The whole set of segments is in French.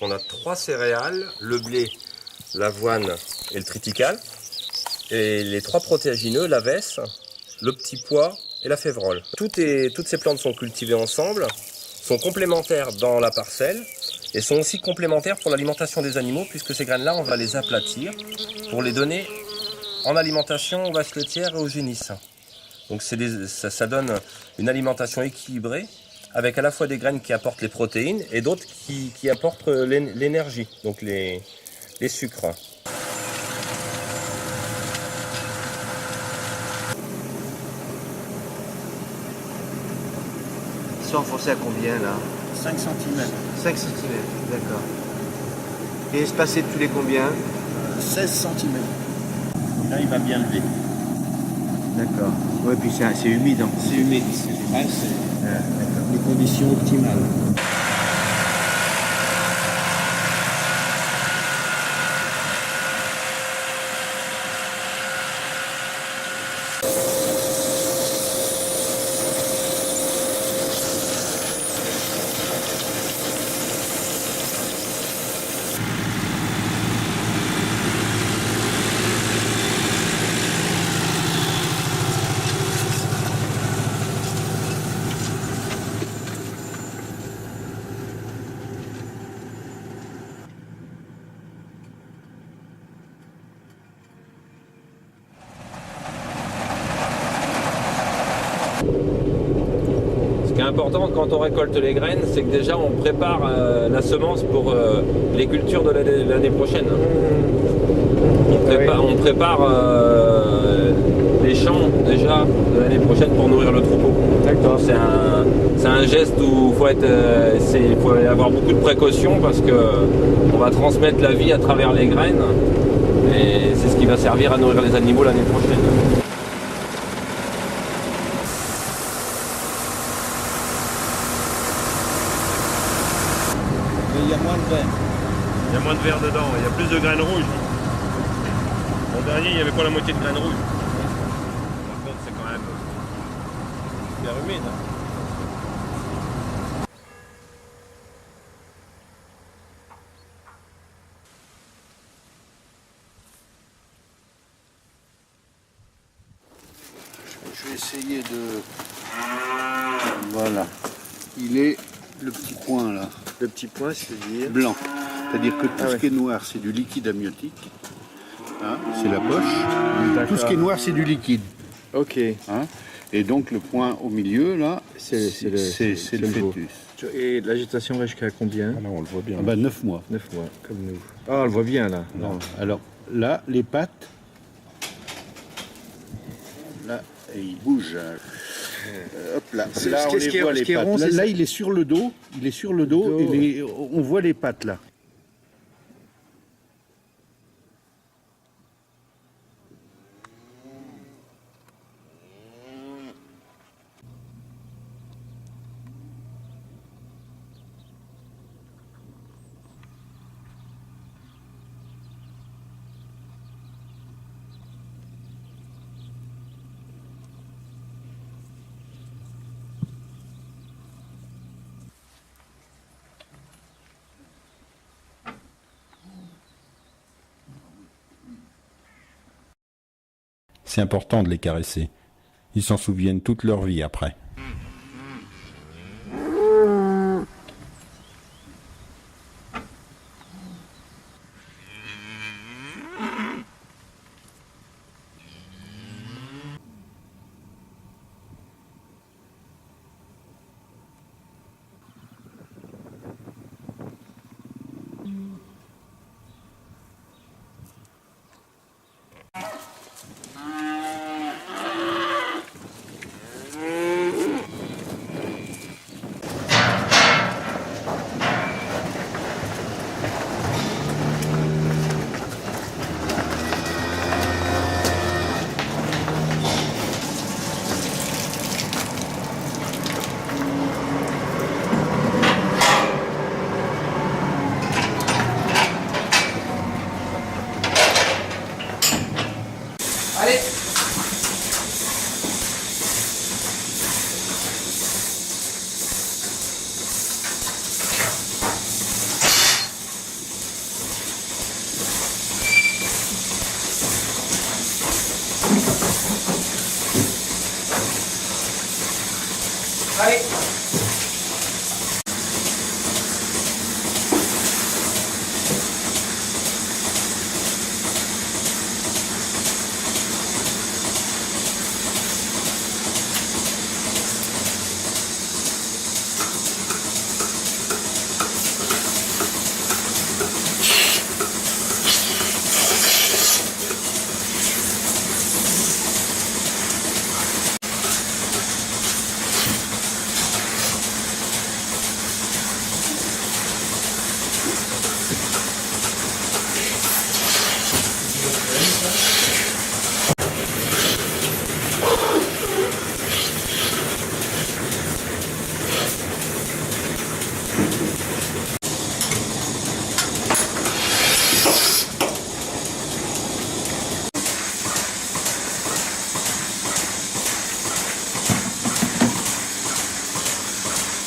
on a 3 céréales, le blé, l'avoine et le triticale. Et les 3 protéagineux, l'avesse, le petit pois et la févrole. Toutes ces plantes sont cultivées ensemble, sont complémentaires dans la parcelle et sont aussi complémentaires pour l'alimentation des animaux, puisque ces graines-là, on va les aplatir pour les donner en alimentation aux vaches laitières et aux génisses. Donc ça donne une alimentation équilibrée, avec à la fois des graines qui apportent les protéines et d'autres qui apportent l'énergie, donc les sucres. Ils sont enfoncés à combien là? 5 cm. 5 cm, d'accord. Et espacés de tous les combien? 16 cm. Là, il va bien lever. D'accord. Ouais, puis c'est humide. C'est humide ici. Ouais, c'est les conditions optimales. Ce qui est important quand on récolte les graines, c'est que déjà on prépare la semence pour les cultures de l'année prochaine. On prépare les champs déjà de l'année prochaine pour nourrir le troupeau. D'accord. C'est un geste où il faut avoir beaucoup de précautions parce que on va transmettre la vie à travers les graines et c'est ce qui va servir à nourrir les animaux l'année prochaine. Mais il y a moins de verre. Il y a moins de verre dedans, il y a plus de graines rouges. L'an dernier, il n'y avait pas la moitié de graines rouges. Par contre, c'est quand même super humide. Je vais essayer de... Voilà. Il est le petit point là, Le petit point, c'est-à-dire blanc. C'est-à-dire que tout ce qui est noir, c'est du liquide amniotique. Hein, c'est la poche. Tout ce qui est noir, c'est du liquide. Ok. Hein, et donc le point au milieu là, c'est le fœtus. Et l'agitation va jusqu'à combien? Ah là, on le voit bien. Ah bah, 9 mois. 9 mois, comme nous. Ah, on le voit bien là. Non. Alors là, les pattes, là, et il bouge. Hop là, là on les voit les pattes. Là, il est sur le dos, et on voit les pattes là. C'est important de les caresser. Ils s'en souviennent toute leur vie après.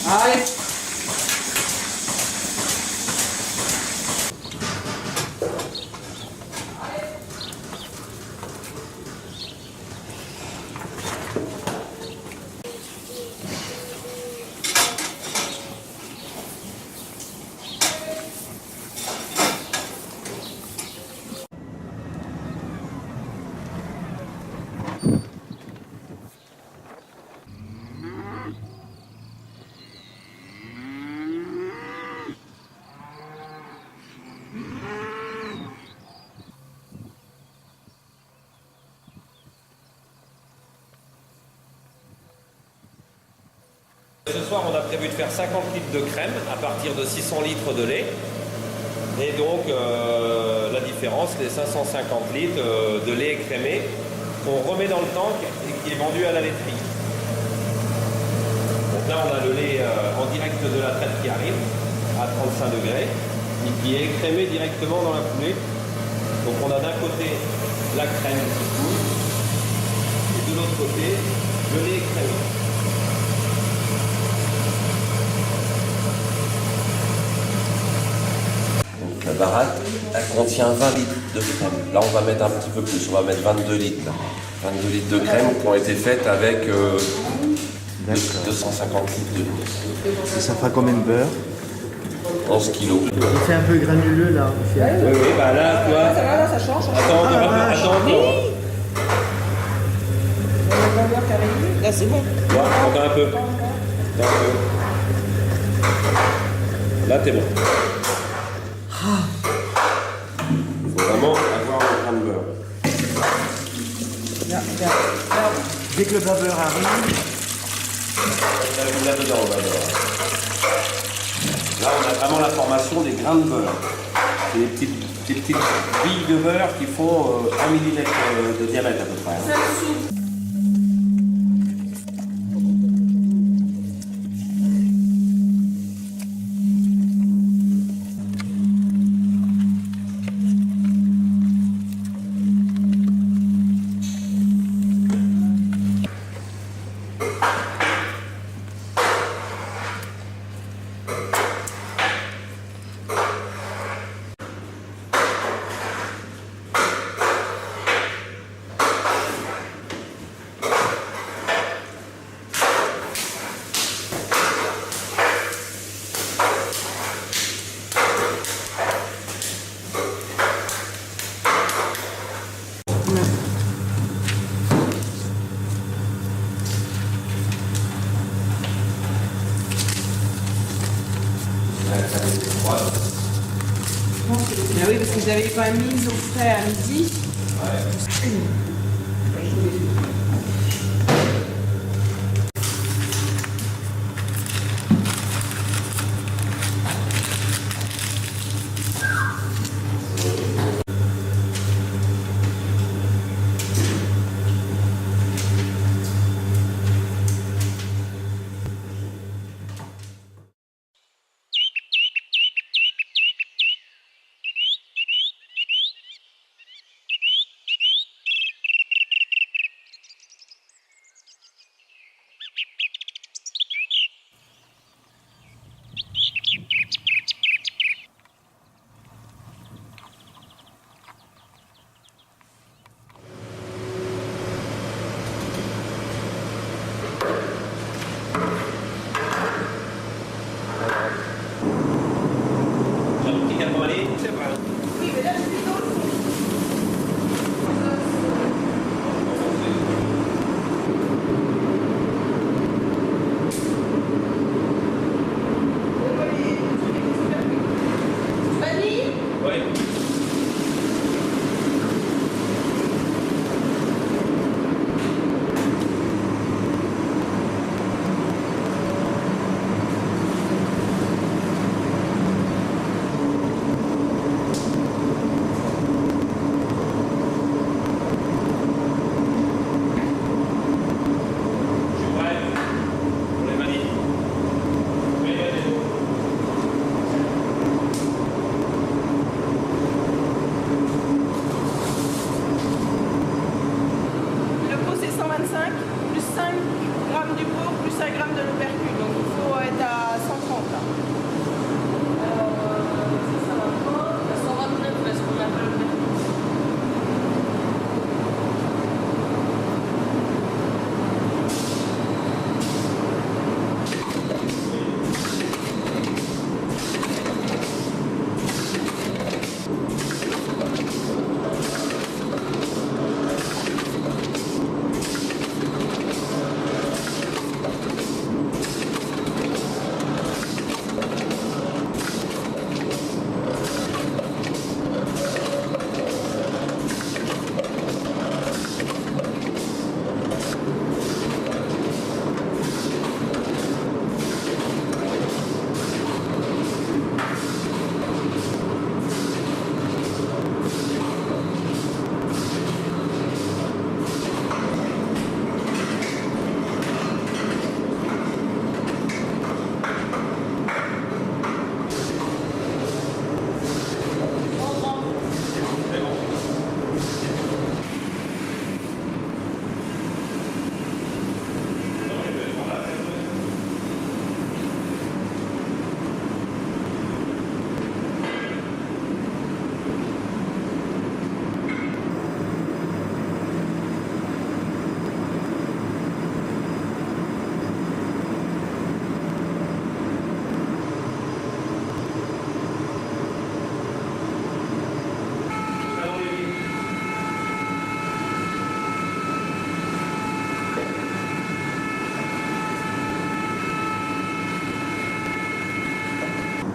Allez. Ce soir, on a prévu de faire 50 litres de crème à partir de 600 litres de lait. Et donc, la différence, les 550 litres de lait écrémé qu'on remet dans le tank et qui est vendu à la laiterie. Donc là, on a le lait en direct de la traite qui arrive à 35 degrés et qui est écrémé directement dans la foulée. Donc on a d'un côté la crème qui coule et de l'autre côté le lait écrémé. La baratte, elle contient 20 litres de crème. Là, on va mettre un petit peu plus, on va mettre 22 litres. Là. 22 litres de crème qui ont été faites avec 250 litres de lait. Et ça fera combien de beurre? 11 kilos. C'est un peu granuleux là. Oui, bah là, tu vois. Ça va, là, ça change. Attends, attends. Là, c'est bon. Attends un peu. Là, t'es bon. Il faut vraiment avoir un grain de beurre. Dès que le beurre arrive, Là-dedans, on va voir. Là, on a vraiment la formation des grains de beurre. C'est des petites billes de beurre qui font 1 mm de diamètre à peu près. Ah oui, parce que je l'avais quand même mise au frais à midi.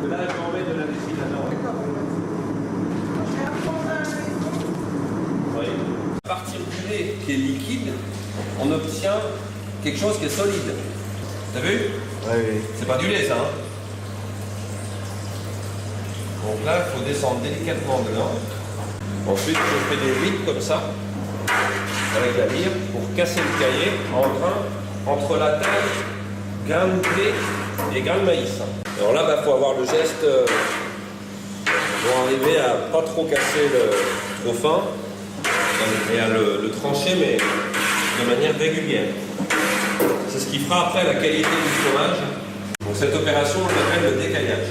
Là, je vais en mettre de la vessie là-dedans. Oui. À partir du lait qui est liquide, on obtient quelque chose qui est solide. T'as vu? Oui. C'est pas du lait, ça, hein? Donc là, il faut descendre délicatement dedans. Ensuite, je fais des vides comme ça, avec la lyre, pour casser le cahier en grain entre la taille, grain de blé et grain de maïs. Alors là, il faut avoir le geste pour arriver à pas trop casser trop fin et à le trancher, mais de manière régulière. C'est ce qui fera après la qualité du fromage. Donc cette opération, on l'appelle le décaillage.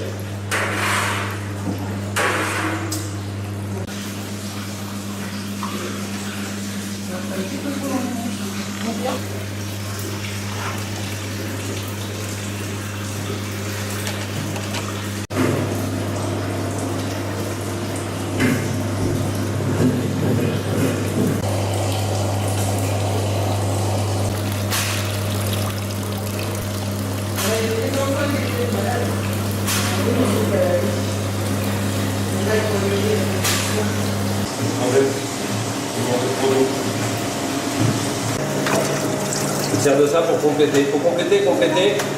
Je sers de ça pour compléter. Il faut compléter,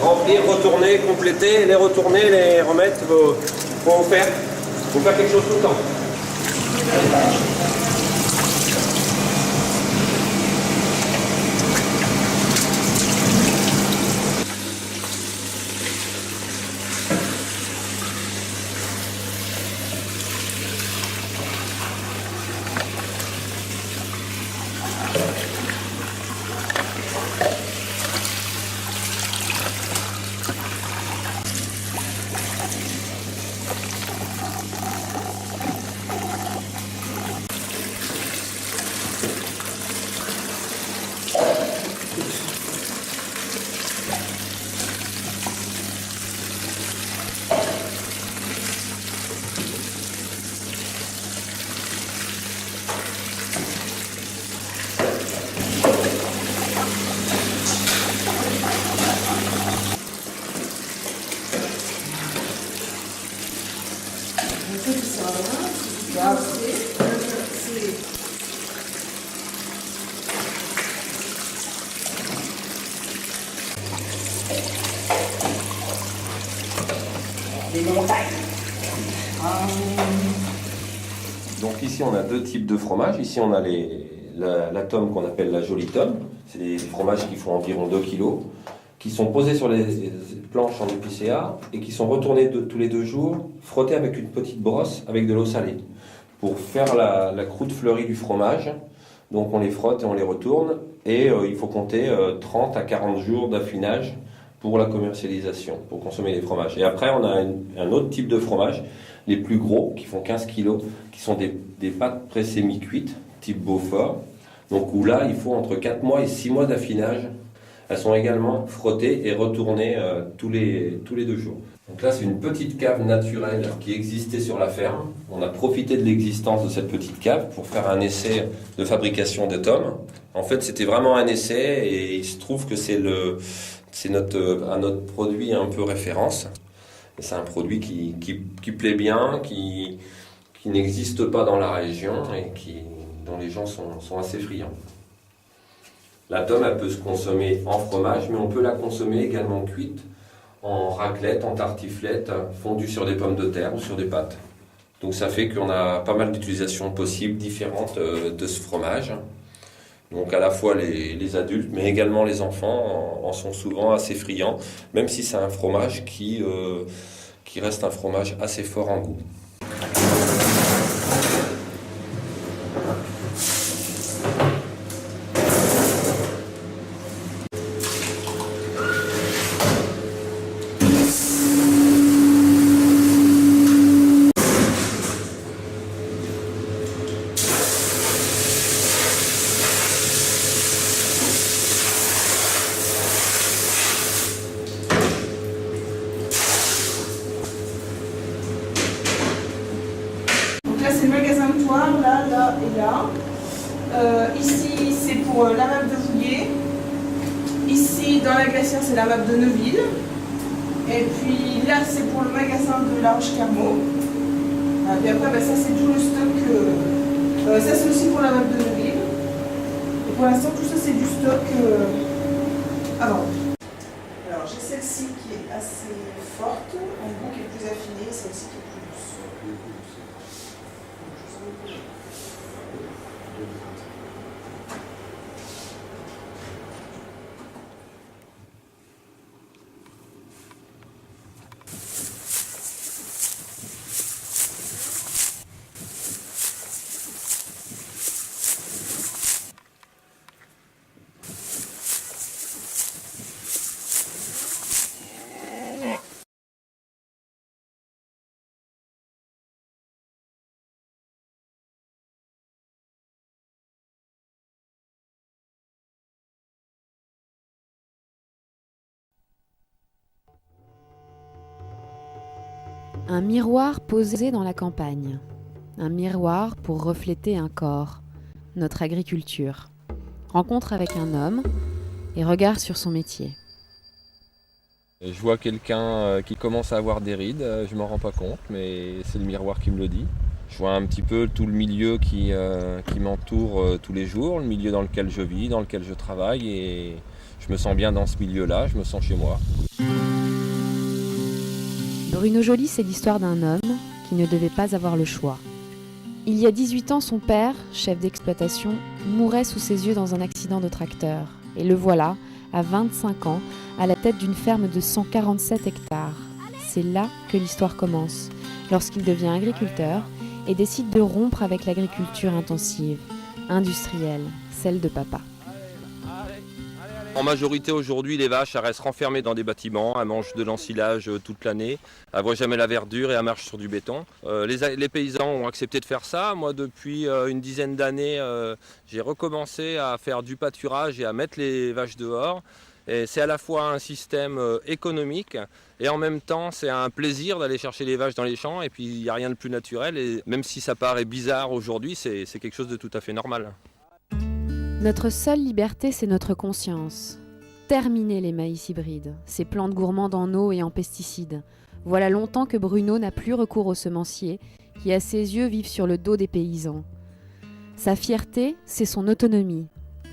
remplir, retourner, compléter, les retourner, les remettre. Faut faire quelque chose tout le temps. Donc ici on a deux types de fromages. Ici on a la tome qu'on appelle la jolie tome. C'est des fromages qui font environ 2 kg, qui sont posés sur les planches en épicéa et qui sont retournés tous les 2 jours, frottés avec une petite brosse avec de l'eau salée pour faire la croûte fleurie du fromage. Donc on les frotte et on les retourne et il faut compter 30 à 40 jours d'affinage pour la commercialisation, pour consommer les fromages. Et après on a un autre type de fromage, les plus gros, qui font 15 kg, qui sont des pâtes pressées mi-cuites, type Beaufort. Donc où là il faut entre 4 mois et 6 mois d'affinage. Elles sont également frottées et retournées tous les 2 jours. Donc là, c'est une petite cave naturelle qui existait sur la ferme. On a profité de l'existence de cette petite cave pour faire un essai de fabrication de tomes. En fait, c'était vraiment un essai et il se trouve que c'est notre produit un peu référence. Et c'est un produit qui plaît bien, qui n'existe pas dans la région et dont les gens sont assez friands. La tome, elle peut se consommer en fromage, mais on peut la consommer également cuite, en raclette, en tartiflette, fondue sur des pommes de terre ou sur des pâtes. Donc ça fait qu'on a pas mal d'utilisations possibles, différentes de ce fromage. Donc à la fois les adultes, mais également les enfants en sont souvent assez friands, même si c'est un fromage qui reste un fromage assez fort en goût. C'est le magasin de Toire, là et là. Ici, c'est pour la map de Vouillé. Ici, dans la glacière, c'est la map de Neuville. Et puis là, c'est pour le magasin de La Roche-Carmaux. Et après, ça, c'est tout le stock. Ça, c'est aussi pour la map de Neuville. Et pour l'instant, tout ça, c'est du stock à vendre. Alors, j'ai celle-ci qui est assez forte, en gros, qui est plus affinée, et celle-ci qui est plus douce. Un miroir posé dans la campagne. Un miroir pour refléter un corps, notre agriculture. Rencontre avec un homme et regard sur son métier. Je vois quelqu'un qui commence à avoir des rides, je m'en rends pas compte, mais c'est le miroir qui me le dit. Je vois un petit peu tout le milieu qui m'entoure tous les jours, le milieu dans lequel je vis, dans lequel je travaille, et je me sens bien dans ce milieu-là, je me sens chez moi. Bruno Joly, c'est l'histoire d'un homme qui ne devait pas avoir le choix. Il y a 18 ans, son père, chef d'exploitation, mourait sous ses yeux dans un accident de tracteur. Et le voilà, à 25 ans, à la tête d'une ferme de 147 hectares. C'est là que l'histoire commence, lorsqu'il devient agriculteur et décide de rompre avec l'agriculture intensive, industrielle, celle de papa. En majorité aujourd'hui, les vaches elles restent renfermées dans des bâtiments, elles mangent de l'ensilage toute l'année, elles ne voient jamais la verdure et elles marchent sur du béton. Les paysans ont accepté de faire ça. Moi, depuis une dizaine d'années, j'ai recommencé à faire du pâturage et à mettre les vaches dehors. Et c'est à la fois un système économique et en même temps c'est un plaisir d'aller chercher les vaches dans les champs, et puis il n'y a rien de plus naturel, et même si ça paraît bizarre aujourd'hui, c'est quelque chose de tout à fait normal. Notre seule liberté, c'est notre conscience. Terminer les maïs hybrides, ces plantes gourmandes en eau et en pesticides. Voilà longtemps que Bruno n'a plus recours aux semenciers, qui à ses yeux vivent sur le dos des paysans. Sa fierté, c'est son autonomie.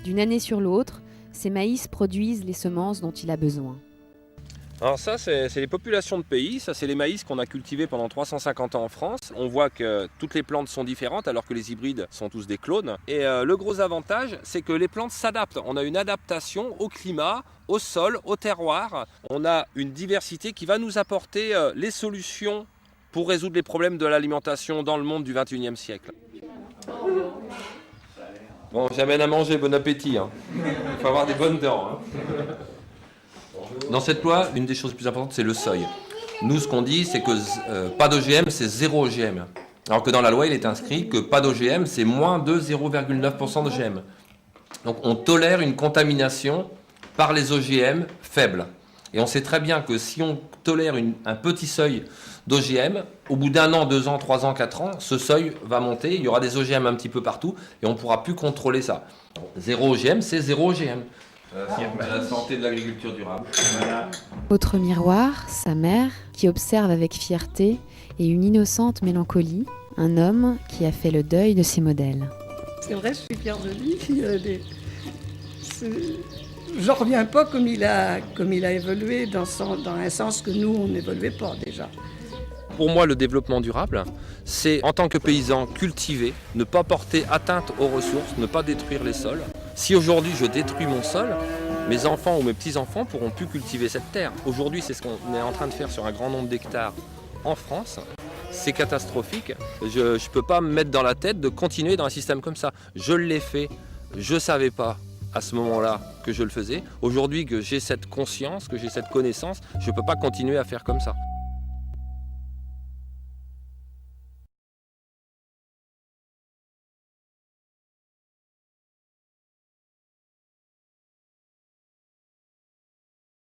D'une année sur l'autre, ces maïs produisent les semences dont il a besoin. Alors ça, c'est les populations de pays, ça c'est les maïs qu'on a cultivés pendant 350 ans en France. On voit que toutes les plantes sont différentes alors que les hybrides sont tous des clones. Et le gros avantage, c'est que les plantes s'adaptent. On a une adaptation au climat, au sol, au terroir. On a une diversité qui va nous apporter les solutions pour résoudre les problèmes de l'alimentation dans le monde du 21e siècle. Bon, j'amène à manger, bon appétit. Hein. Il faut avoir des bonnes dents. Hein. Dans cette loi, une des choses les plus importantes, c'est le seuil. Nous, ce qu'on dit, c'est que pas d'OGM, c'est 0 OGM. Alors que dans la loi, il est inscrit que pas d'OGM, c'est moins de 0,9% d'OGM. Donc on tolère une contamination par les OGM faible. Et on sait très bien que si on tolère un petit seuil d'OGM, au bout d'1 an, 2 ans, 3 ans, 4 ans, ce seuil va monter, il y aura des OGM un petit peu partout, et on ne pourra plus contrôler ça. 0 OGM, c'est 0 OGM. La santé de l'agriculture durable. Voilà. Autre miroir, sa mère, qui observe avec fierté et une innocente mélancolie un homme qui a fait le deuil de ses modèles. C'est vrai, je suis fière de lui. J'en reviens pas comme il a évolué dans un sens que nous, on n'évoluait pas déjà. Pour moi, le développement durable, c'est en tant que paysan cultiver, ne pas porter atteinte aux ressources, ne pas détruire les sols. Si aujourd'hui je détruis mon sol, mes enfants ou mes petits-enfants pourront plus cultiver cette terre. Aujourd'hui, c'est ce qu'on est en train de faire sur un grand nombre d'hectares en France. C'est catastrophique. Je ne peux pas me mettre dans la tête de continuer dans un système comme ça. Je l'ai fait, je ne savais pas à ce moment-là que je le faisais. Aujourd'hui que j'ai cette conscience, que j'ai cette connaissance, je ne peux pas continuer à faire comme ça.